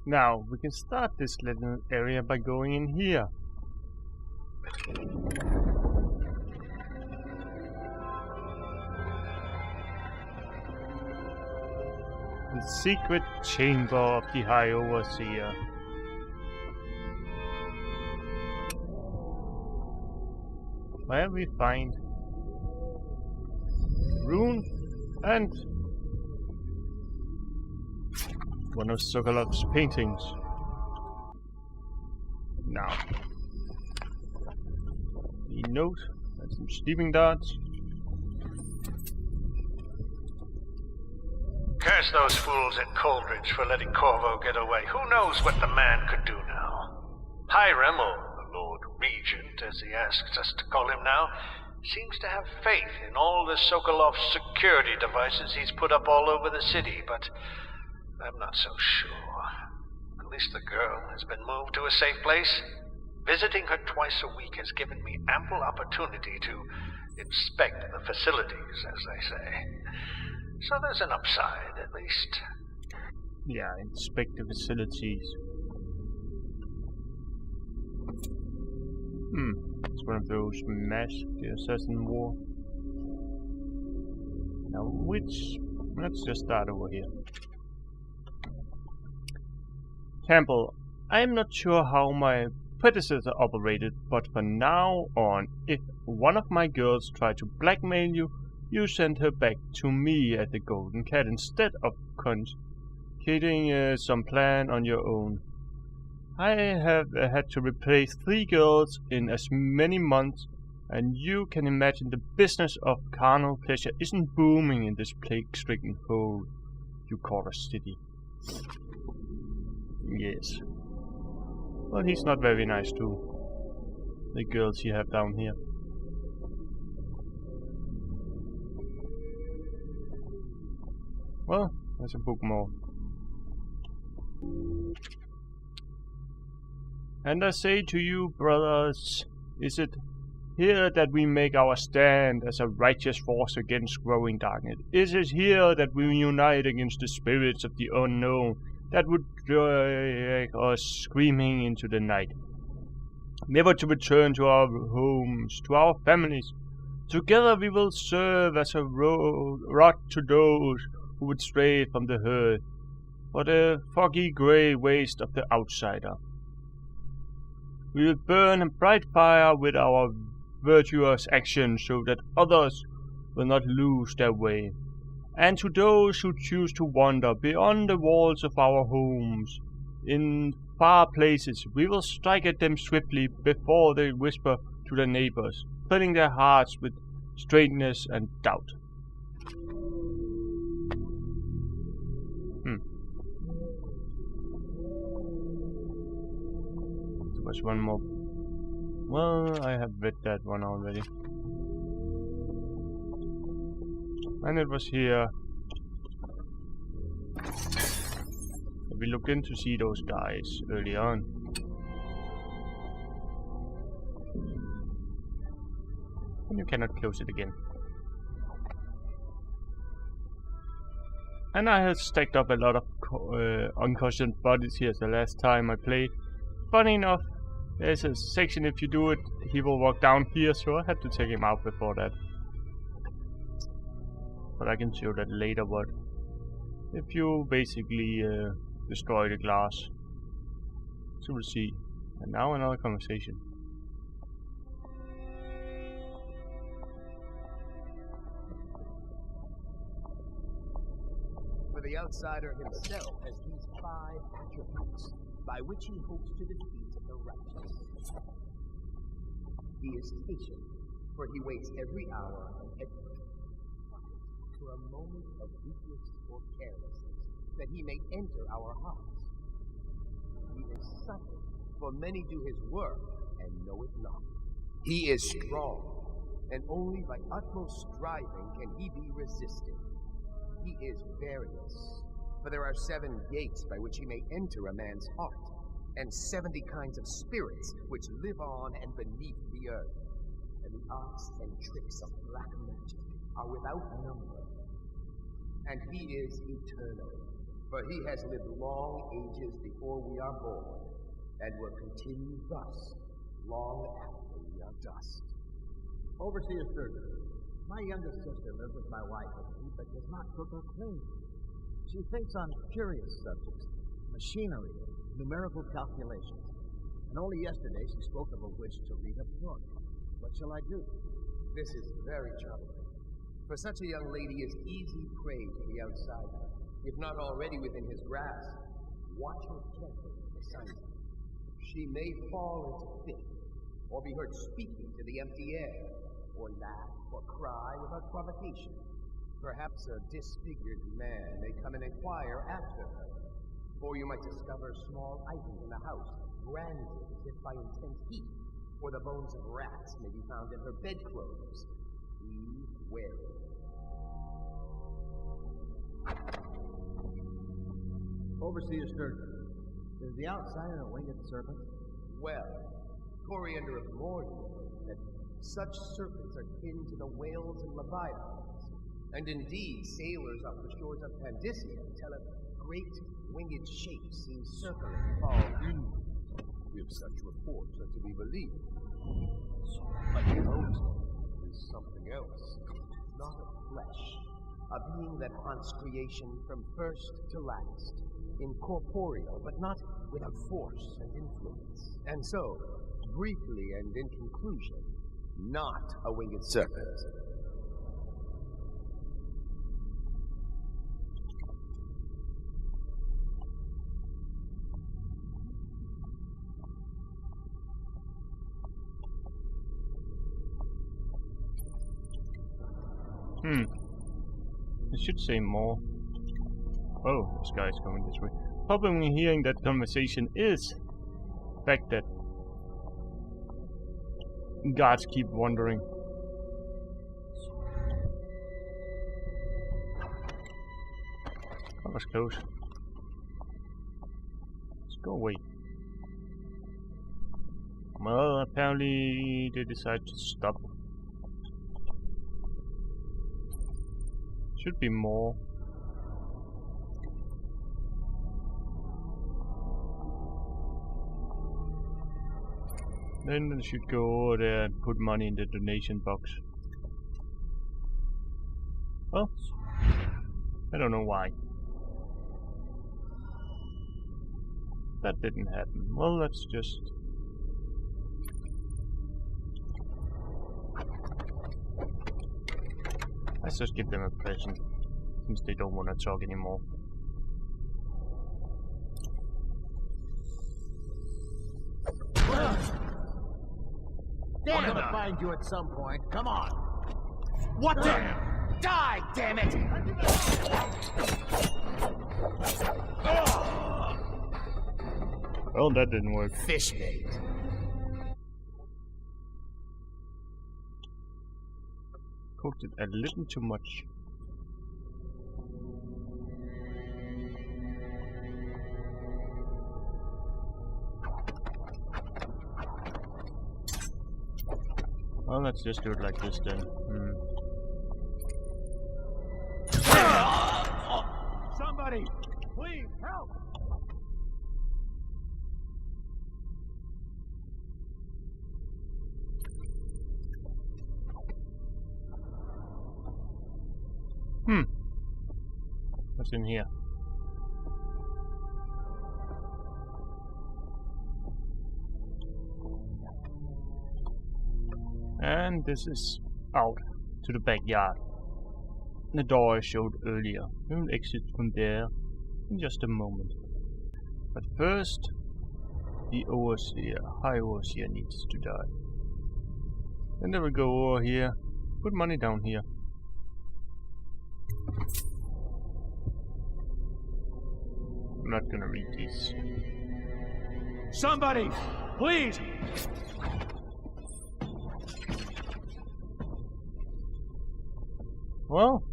Now, we can start this little area by going in here. The secret chamber of the High Overseer. Where we find rune and one of Sokolov's paintings. Now, the note and some sleeping darts. Curse those fools at Coldridge for letting Corvo get away. Who knows what the man could do now? Hiram, or the Lord Regent, as he asks us to call him now, seems to have faith in all the Sokolov security devices he's put up all over the city, but I'm not so sure. At least the girl has been moved to a safe place. Visiting her twice a week has given me ample opportunity to inspect the facilities, as they say. So there's an upside, at least. Yeah, inspect the facilities. It's one of those masks, the assassin wore. Now, let's just start over here. Temple, I am not sure how my predecessor operated, but from now on, if one of my girls tried to blackmail you, you send her back to me at the Golden Cat instead of conjugating some plan on your own. I have had to replace 3 girls in as many months, and you can imagine the business of carnal pleasure isn't booming in this plague-stricken hole you call a city. Yes. Well, he's not very nice to the girls you have down here. Well, there's a book more. And I say to you, brothers, is it here that we make our stand as a righteous force against growing darkness? Is it here that we unite against the spirits of the unknown that would drag us screaming into the night, never to return to our homes, to our families? Together we will serve as a rod to those who would stray from the herd, for the foggy grey waste of the outsider. We will burn a bright fire with our virtuous actions so that others will not lose their way. And to those who choose to wander beyond the walls of our homes, in far places, we will strike at them swiftly before they whisper to their neighbors, filling their hearts with strangeness and doubt. There was one more. Well, I have read that one already. And it was here. We looked in to see those guys early on. And you cannot close it again. And I had stacked up a lot of unconscious bodies here the last time I played. Funny enough, there's a section if you do it, he will walk down here, so I had to take him out before that. But I can show that later, but if you basically destroy the glass. So we'll see. And now another conversation. For the outsider himself has these 5 attributes by which he hopes to defeat the righteous. He is patient, for he waits every hour and every for a moment of weakness or carelessness, that he may enter our hearts. He is subtle, for many do his work and know it not. He is strong, and only by utmost striving can he be resisted. He is various, for there are 7 gates by which he may enter a man's heart, and 70 kinds of spirits which live on and beneath the earth. And the arts and tricks of black magic are without number. And he is eternal, For he has lived long ages before we are born, and will continue thus long after we are dust. Overseer Sturgeon, my youngest sister lives with my wife and me, but does not cook or clean. She thinks on curious subjects, machinery, and numerical calculations. And only yesterday she spoke of a wish to read a book. What shall I do? This is very troubling. For such a young lady is easy prey to the outsider, if not already within his grasp. Watch her carefully, Simon. She may fall into fit, or be heard speaking to the empty air, or laugh or cry without provocation. Perhaps a disfigured man may come and inquire after her, or you might discover small items in the house, branded as if by intense heat, or the bones of rats may be found in her bedclothes. Be wary. Overseer Sturgeon, is the outsider a winged serpent? Well, Coriander of Morden wrote that such serpents are kin to the whales and leviathans, and indeed sailors off the shores of Pandyssia tell of great winged shapes seen circling far inland, if such reports are to be believed. But those is something else, not of flesh, a being that haunts creation from first to last, incorporeal, but not without force and influence. And so, briefly and in conclusion, not a winged serpent. I should say more. Oh, this guy's coming this way. Problem in hearing that conversation is the fact that guards keep wandering. That was close. Let's go away. Well, apparently they decide to stop. Should be more. Then I should go over there and put money in the donation box. Well, I don't know why. That didn't happen. Well, let's just... Let's just give them a present, since they don't want to talk anymore. They're gonna find you at some point. Come on. What the? Die, damn it! Well, that didn't work. Fish bait. Cooked it a little too much. Well, let's just do it like this then. Somebody, please help! What's in here? And this is out to the backyard. The door I showed earlier. We will exit from there in just a moment. But first, the overseer, high overseer, needs to die. Then they will go over here, put money down here. I'm not gonna read these. Somebody, please! Well,